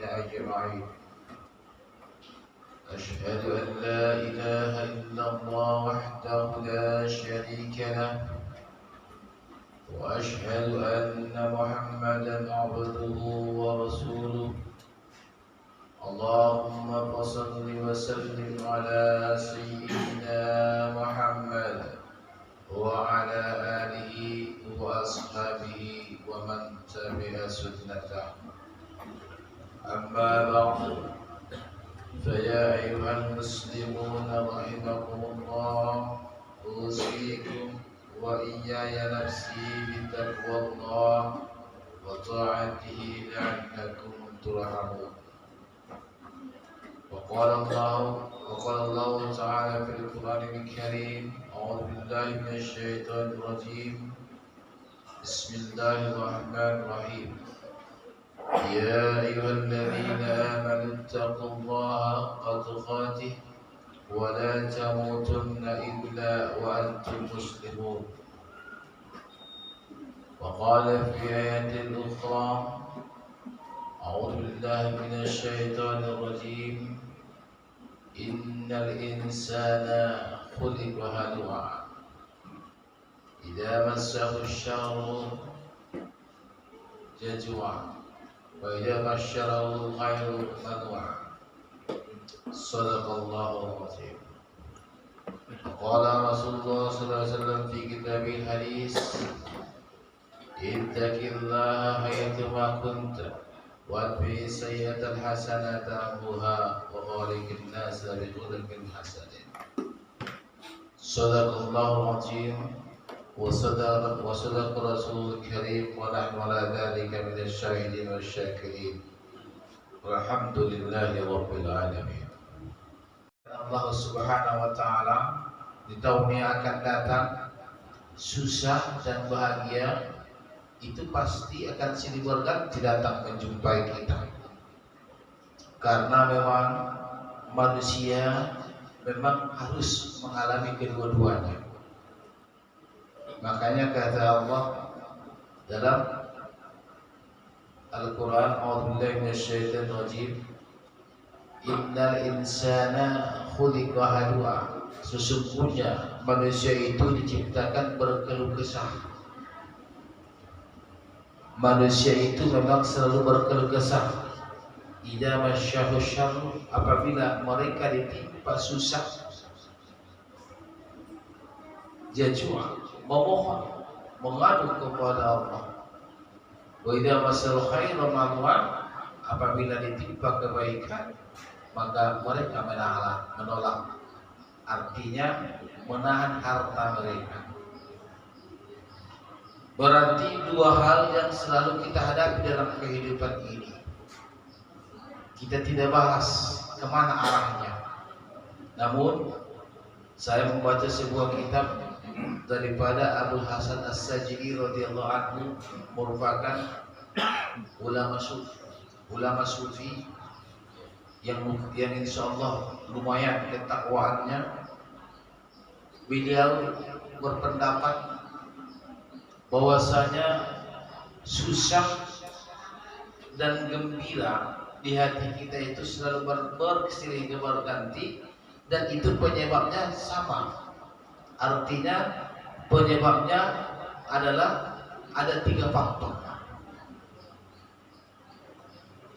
أجمعين. أشهد أن لا إله إلا الله وحده لا شريك له، وأشهد أن محمدا عبده ورسوله. اللهم صل وسلم على سيدنا محمد وعلى آله وأصحابه ومن تبع سنته. أما بعد، فيا أيها المسلمون رحمكم الله، أوصيكم وإياي نفسي بتقوى الله وطاعته لعلكم ترحمون. وقال الله تعالى في القرآن الكريم: أعوذ بالله من الشيطان الرجيم، بسم الله الرحمن الرحيم. يا أيها الذين آمنوا اتقوا الله حق تقاته ولا تموتن إلا وأنتم مسلمون. وقال في آية أخرى: أعوذ بالله من الشيطان الرجيم، إن الإنسان خلق هلوعا إذا مسه الشر جزوعا وإذا بشره الخير منوعا. صدق الله العظيم. وقال رسول الله صلى الله عليه وسلم في كتابه الحديث: اتق الله حيثما كنت واتبع السيئة الحسنة تمحها وخالق الناس بخلق حسن. صدق الله العظيم وصدق رسول الكريم، ونحن على ذلك من الشاهدين والشاكرين، والحمد لله رب العالمين. Allah Subhanahu wa Ta'ala di tahun yang akan datang, susah dan bahagia itu pasti akan silih berganti datang menjumpai kita, karena memang manusia memang harus mengalami kedua-duanya. Makanya kata Allah dalam Al-Quran: A'udzubillahi minasyaitonir rajim, innal insana khuliqa halu'a. Sesungguhnya manusia itu diciptakan berkeluh kesah. Manusia itu memang selalu berkeluh kesah. Idza masyahu syarr, apabila mereka ditimpa susah, jazua, memohon, mengadu kepada Allah. Wa idza masal khairu manwa, apabila ditimpa kebaikan, maka mereka menolak. Artinya menahan harta mereka. Berarti dua hal yang selalu kita hadapi dalam kehidupan ini. Kita tidak bahas kemana arahnya. Namun saya membaca sebuah kitab daripada Abu Hasan As-Sajili radhiyallahu anhu, merupakan ulama sufi yang insyaallah lumayan ketakwaannya. Beliau berpendapat bahwasanya susah dan gembira di hati kita itu selalu bersilih berganti, dan itu penyebabnya sama. Artinya penyebabnya adalah ada 3 faktor.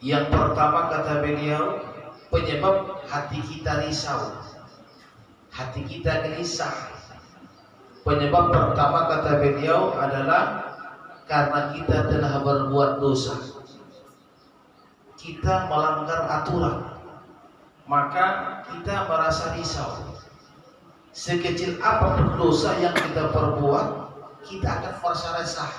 Yang pertama kata beliau, penyebab hati kita risau, hati kita gelisah. Penyebab pertama kata beliau adalah karena kita telah berbuat dosa. Kita melanggar aturan, maka kita merasa risau. Sekecil apapun dosa yang kita perbuat, kita akan merasa resah.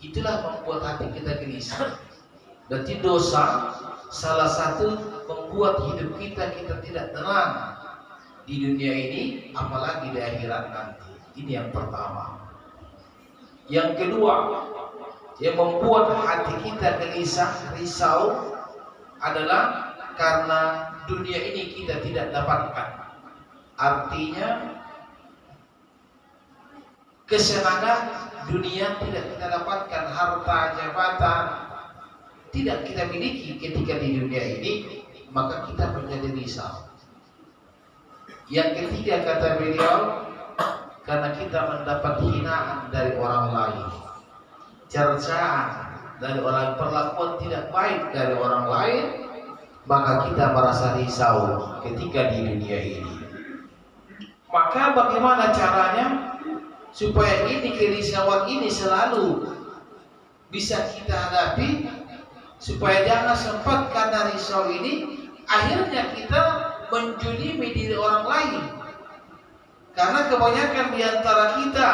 Itulah membuat hati kita gelisah. Berarti dosa salah satu membuat hidup kita tidak tenang di dunia ini, apalagi di akhirat nanti. Ini yang pertama. Yang kedua, yang membuat hati kita gelisah, risau adalah karena dunia ini kita tidak dapatkan. Artinya kesenangan dunia tidak kita dapatkan, harta, jabatan, tidak kita miliki ketika di dunia ini, maka kita menjadi risau. Yang ketiga kata beliau, karena kita mendapat hinaan dari orang lain, cercaan dari orang, perlakuan tidak baik dari orang lain, maka kita merasa risau ketika di dunia ini. Maka bagaimana caranya supaya ini kerisauan ini selalu bisa kita hadapi, supaya jangan sempat karena risau ini akhirnya kita menjolimi diri orang lain. Karena kebanyakan di antara kita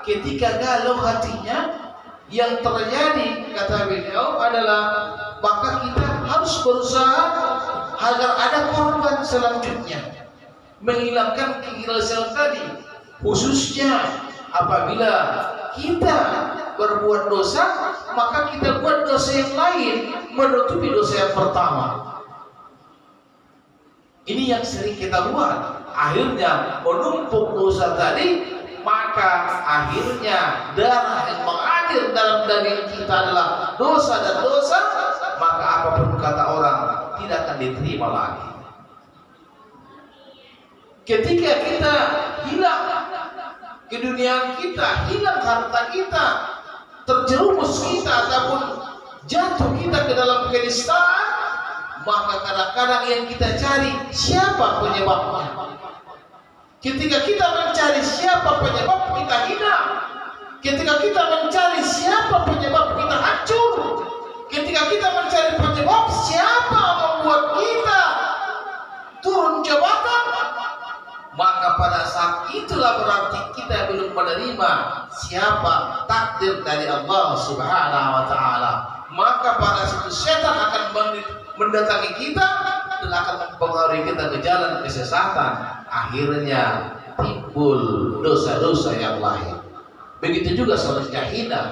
ketika galau hatinya, yang terjadi kata beliau adalah maka kita harus berusaha agar ada korban selanjutnya, menghilangkan kerisauan tadi, khususnya apabila kita berbuat dosa, maka kita buat dosa yang lain menutupi dosa yang pertama. Ini yang sering kita buat, akhirnya menumpuk dosa tadi, maka akhirnya darah yang mengalir dalam daging kita adalah dosa dan dosa, maka apapun kata orang tidak akan diterima lagi. Ketika kita hilang keduniaan kita, hilang harta kita, terjerumus kita ataupun jatuh kita ke dalam kenistaan, maka kadang-kadang yang kita cari siapa penyebabnya. Ketika kita mencari siapa penyebab kita hilang, ketika kita mencari siapa penyebab kita hancur, ketika kita mencari penyebab siapa membuat kita turun jabatan, maka pada saat itulah berarti kita belum menerima siapa takdir dari Allah Subhanahu wa taala. Maka pada situ setan akan mendatangi kita dan akan mempengaruhi kita ke jalan kesesatan. Akhirnya timbul dosa-dosa yang lain. Begitu juga selanjutnya hina.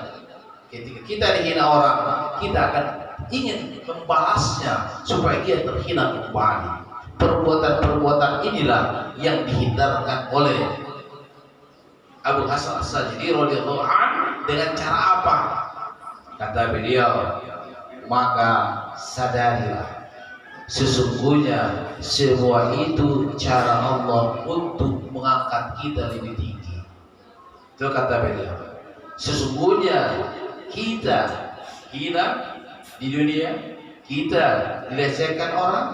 Ketika kita dihina orang, kita akan ingin membalasnya supaya dia terhina kembali. Perbuatan-perbuatan inilah yang dihindarkan oleh Abu Hasan As-Sajdi radhiyallahu anhu. Dengan cara apa? Kata beliau, maka sadarilah sesungguhnya semua itu cara Allah untuk mengangkat kita lebih tinggi. Itu kata beliau, sesungguhnya kita hina di dunia, kita dilecehkan orang,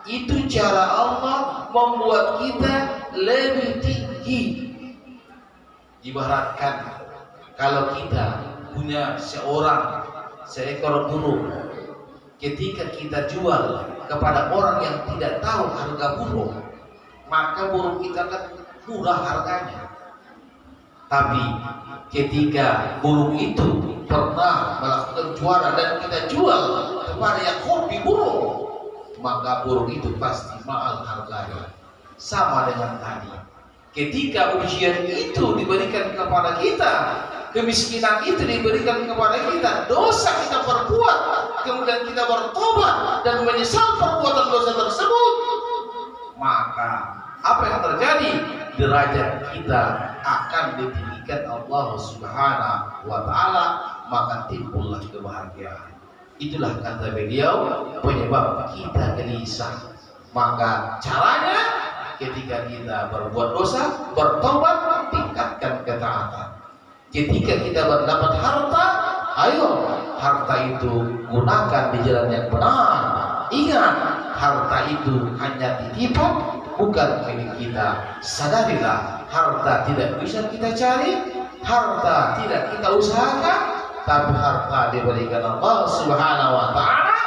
itu cara Allah membuat kita lebih tinggi. Ibaratkan kalau kita punya seekor burung, ketika kita jual kepada orang yang tidak tahu harga burung, maka burung kita kan murah harganya. Tapi ketika burung itu pernah melakukan juara dan kita jual kepada yang hobi burung, maka burung itu pasti mahal harganya. Sama dengan tadi, ketika ujian itu diberikan kepada kita, kemiskinan itu diberikan kepada kita, dosa kita perbuat, kemudian kita bertobat dan menyesal perbuatan dosa tersebut, maka apa yang terjadi? Derajat kita akan ditinggikan Allah Subhanahu wa taala, maka timbullah kebahagiaan. Itulah kata beliau penyebab kita gelisah. Maka caranya ketika kita berbuat dosa, bertobat, tingkatkan ketaatan. Ketika kita mendapat harta, ayo harta itu gunakan di jalan yang benar. Ingat, harta itu hanya titipan, bukan milik kita. Sadarilah, harta tidak bisa kita cari, harta tidak kita usahakan, tapi harta diberikan Allah Subhanahu wa taala.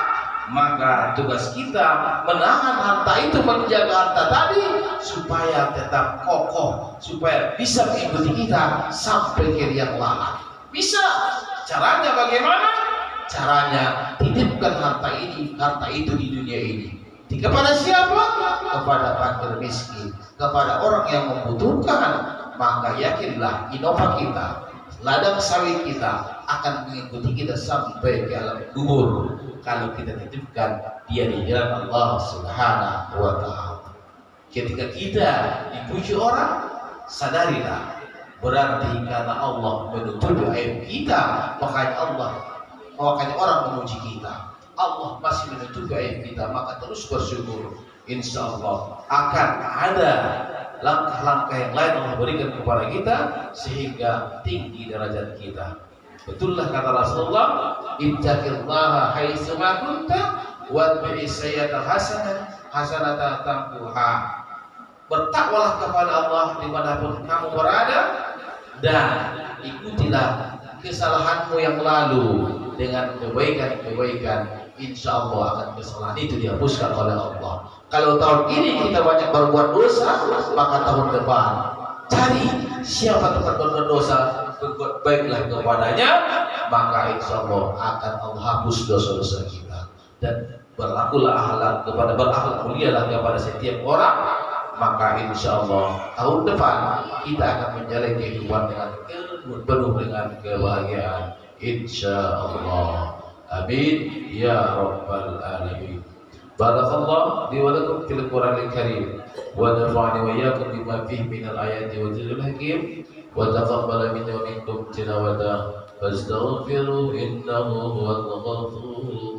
Maka tugas kita menahan harta itu, menjaga harta tadi supaya tetap kokoh, supaya bisa mengikuti kita sampai ke liang lahat. Bisa. Caranya bagaimana? Caranya titipkan harta itu di dunia ini. Kepada siapa? Kepada fakir miskin, kepada orang yang membutuhkan. Maka yakinlah innova kita, ladang sawit kita akan mengikuti kita sampai ke alam kubur kalau kita titipkan dia di jalan Allah Subhanahu wa taala. Ketika kita dipuji orang, sadarilah berarti karena Allah menutupi aib kita, makanya orang memuji kita. Allah masih menyukai kita, maka terus bersyukur. Insya Allah akan ada langkah-langkah yang lain Allah berikan kepada kita sehingga tinggi derajat kita. Betullah kata Rasulullah, ittaqillaha haitsu ma kunta watbi'is sayyi'ata hasanatan tamhuha. Bertakwalah kepada Allah dimanapun kamu berada dan ikutilah kesalahanmu yang lalu dengan kebaikan-kebaikan. Insya Allah akan kesalahan itu dihapuskan oleh Allah. Kalau tahun ini kita banyak berbuat dosa, maka tahun depan cari siapa tempat berbuat dosa, berbuat baiklah kepadanya, maka insya Allah akan Allah hapus dosa-dosa kita. Dan berakhlak mulialah kepada setiap orang, maka insya Allah tahun depan kita akan menjalani kehidupan dengan penuh dengan kebahagiaan. Insya Allah. Amin ya rabbal alamin. Barakallahu li wa lakum fil Qur'anil Karim wa nafa'ani wa iyyakum bima fihi minal ayati wa dhikril hakim wa taqabbala minni wa minkum tilawata fastaghfiru innahu huwal ghafurur